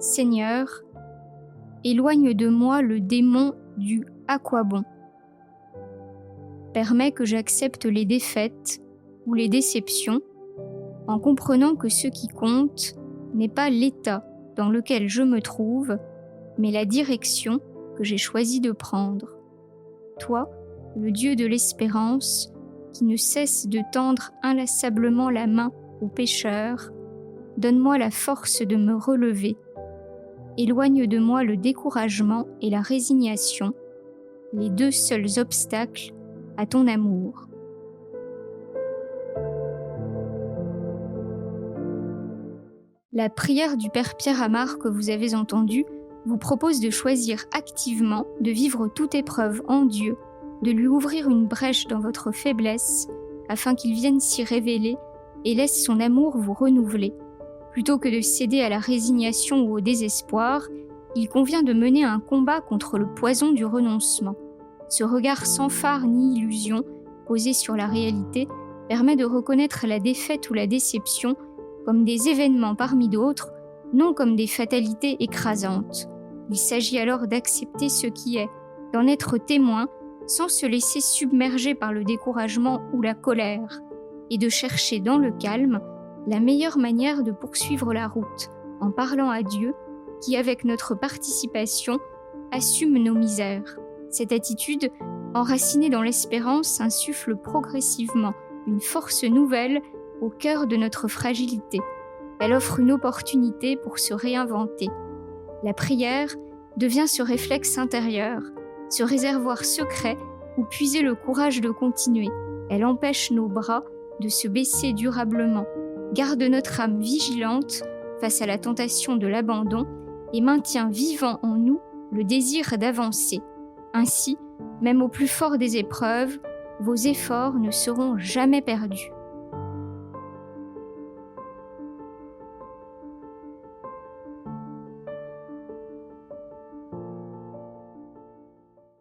Seigneur, éloigne de moi le démon du « à quoi bon ?» Permets que j'accepte les défaites ou les déceptions en comprenant que ce qui compte n'est pas l'état dans lequel je me trouve, mais la direction que j'ai choisi de prendre. Toi, le Dieu de l'espérance, qui ne cesse de tendre inlassablement la main aux pécheurs, donne-moi la force de me relever. Éloigne de moi le découragement et la résignation, les deux seuls obstacles à ton amour. La prière du Père Pierre Amar que vous avez entendue vous propose de choisir activement de vivre toute épreuve en Dieu, de lui ouvrir une brèche dans votre faiblesse afin qu'il vienne s'y révéler et laisse son amour vous renouveler. Plutôt que de céder à la résignation ou au désespoir, il convient de mener un combat contre le poison du renoncement. Ce regard sans phare ni illusion, posé sur la réalité, permet de reconnaître la défaite ou la déception comme des événements parmi d'autres, non comme des fatalités écrasantes. Il s'agit alors d'accepter ce qui est, d'en être témoin, sans se laisser submerger par le découragement ou la colère, et de chercher dans le calme la meilleure manière de poursuivre la route, en parlant à Dieu, qui, avec notre participation, assume nos misères. Cette attitude, enracinée dans l'espérance, insuffle progressivement une force nouvelle au cœur de notre fragilité. Elle offre une opportunité pour se réinventer. La prière devient ce réflexe intérieur, ce réservoir secret où puiser le courage de continuer. Elle empêche nos bras de se baisser durablement, garde notre âme vigilante face à la tentation de l'abandon et maintient vivant en nous le désir d'avancer. Ainsi, même au plus fort des épreuves, vos efforts ne seront jamais perdus.